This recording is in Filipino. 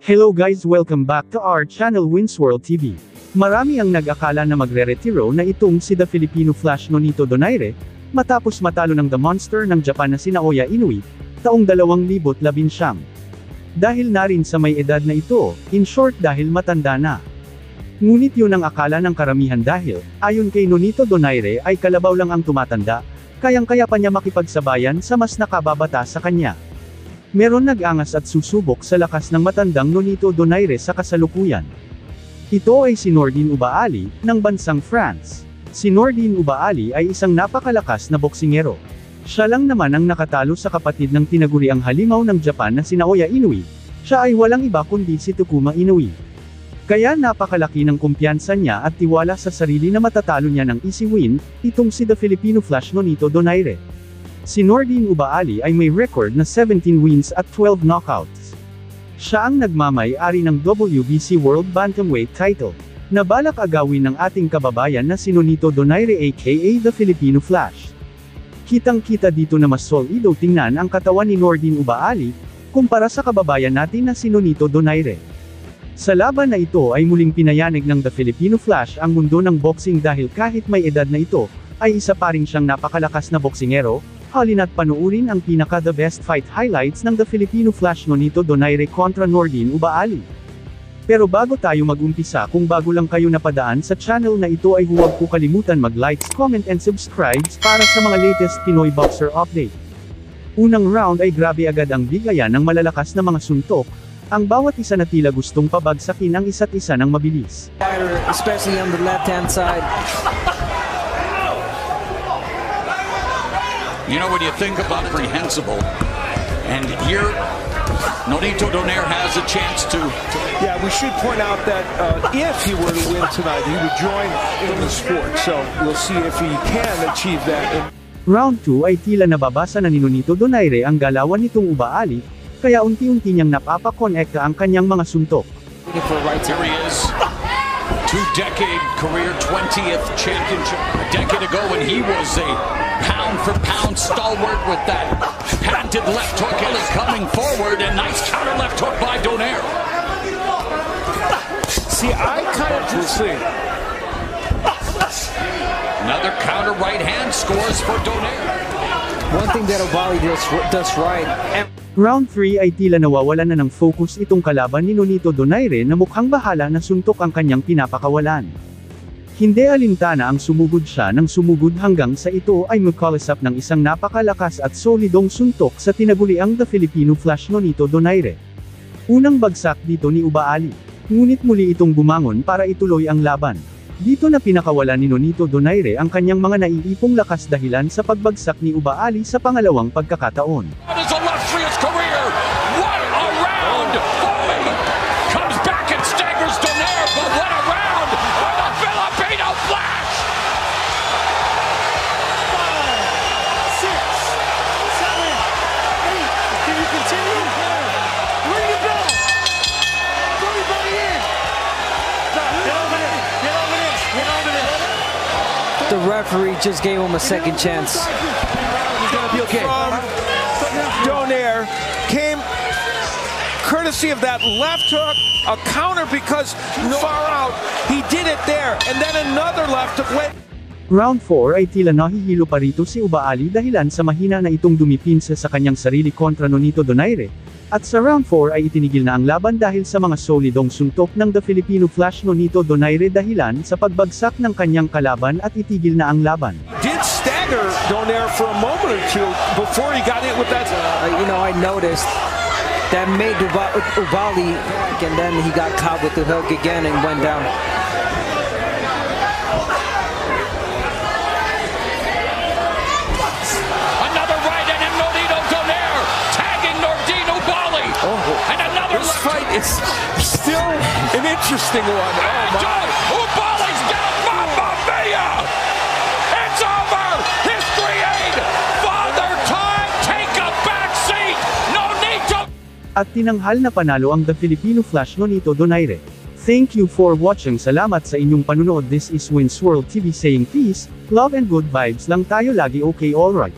Hello guys, welcome back to our channel Winsworld TV. Marami ang nag-akala na magre-retiro na itong si The Filipino Flash Nonito Donaire, matapos matalo ng The Monster ng Japan na si Naoya Inoue, taong 2019. Dahil na rin sa may edad na ito, in short dahil matanda na. Ngunit yun ang akala ng karamihan dahil, ayon kay Nonito Donaire ay kalabaw lang ang tumatanda, kayang-kaya pa niya makipagsabayan sa mas nakababata sa kanya. Meron nag-angas at susubok sa lakas ng matandang Nonito Donaire sa kasalukuyan. Ito ay si Nordine Oubaali, ng bansang France. Si Nordine Oubaali ay isang napakalakas na boksingero. Siya lang naman ang nakatalo sa kapatid ng tinaguriang halimaw ng Japan na si Naoya Inoue. Siya ay walang iba kundi si Takuma Inoue. Kaya napakalaki ng kumpiyansa niya at tiwala sa sarili na matatalo niya ng easy win, itong si The Filipino Flash Nonito Donaire. Si Nordine Oubaali ay may record na 17 wins at 12 knockouts. Siya ang nagmamay-ari ng WBC World Bantamweight title, na balak agawin ng ating kababayan na si Nonito Donaire aka The Filipino Flash. Kitang-kita dito na mas solido tingnan ang katawan ni Nordine Oubaali, kumpara sa kababayan natin na si Nonito Donaire. Sa laban na ito ay muling pinayanig ng The Filipino Flash ang mundo ng boxing dahil kahit may edad na ito, ay isa pa rin siyang napakalakas na boksingero. Halina't panuurin ang pinaka-the best fight highlights ng The Filipino Flash Nonito Donaire kontra Nordine Oubaali. Pero bago tayo mag-umpisa, kung bago lang kayo napadaan sa channel na ito ay huwag po kalimutan mag-likes, comment and subscribe para sa mga latest Pinoy Boxer update. Unang round ay grabe agad ang bigayan ng malalakas na mga suntok, ang bawat isa na tila gustong pabagsakin ang isa't isa ng mabilis. Especially on the left-hand side. You know, when you think of comprehensible, and here, Nonito Donaire has a chance to... Yeah, we should point out that if he were to win tonight, he would join in the sport. So, we'll see if he can achieve that. Round 2 ay tila nababasa na ni Nonito Donaire ang galawan nitong Oubaali, kaya unti-unti niyang napapakonekta ang kanyang mga suntok. Here he is. 2-decade career 20th championship. A decade ago when he was a pound-for-pound stalwart with that patented left hook. Kelly coming forward, and nice counter left hook by Donaire. See, I kind of just think. Another counter right hand scores for Donaire. One thing that Oubaali does right. Round 3 ay tila nawawalan na ng focus itong kalaban ni Nonito Donaire na mukhang bahala na suntok ang kanyang pinapakawalan. Hindi alintana ang sumugod siya ng sumugod hanggang sa ito ay magkalasap ng isang napakalakas at solidong suntok sa tinaguriang The Filipino Flash Nonito Donaire. Unang bagsak dito ni Oubaali, ngunit muli itong bumangon para ituloy ang laban. Dito na pinakawalan ni Nonito Donaire ang kanyang mga naiipong lakas dahilan sa pagbagsak ni Oubaali sa pangalawang pagkakataon. Career, what a round! Foley comes back and staggers Donaire, but what a round for the Filipino Flash! 5, 6, 7, 8. Can you continue? Where do you go? Throw your body in. Get over there. Get over there. Get over there. The referee just gave him a second chance. He's gonna be okay. Donaire came courtesy of that left hook, a counter because far out. He did it there, and then another left hook went. Round 4 ay tila nahihilo pa rito si Oubaali dahilan sa mahina na itong dumipinsa sa kanyang sarili kontra Nonito Donaire, at sa round 4 ay itinigil na ang laban dahil sa mga solidong suntok ng The Filipino Flash Nonito Donaire dahilan sa pagbagsak ng kanyang kalaban at itigil na ang laban. Did stagger Donaire for a moment or two before he got hit with that. I noticed that made Oubaali, and then he got caught with the hook again and went down. Another right hand and Nonito Donaire tagging Nordine Oubaali. And another This fight is still an interesting one. Oh my. Oubaali's got Mamma Mia! It's over! History ain't Father Time! Take a back seat! Nonito! At tinanghal na panalo ang The Filipino Flash Nonito Donaire. Thank you for watching. Salamat sa inyong panunood. This is Winsworld TV saying peace, love and good vibes lang tayo lagi. Okay, alright.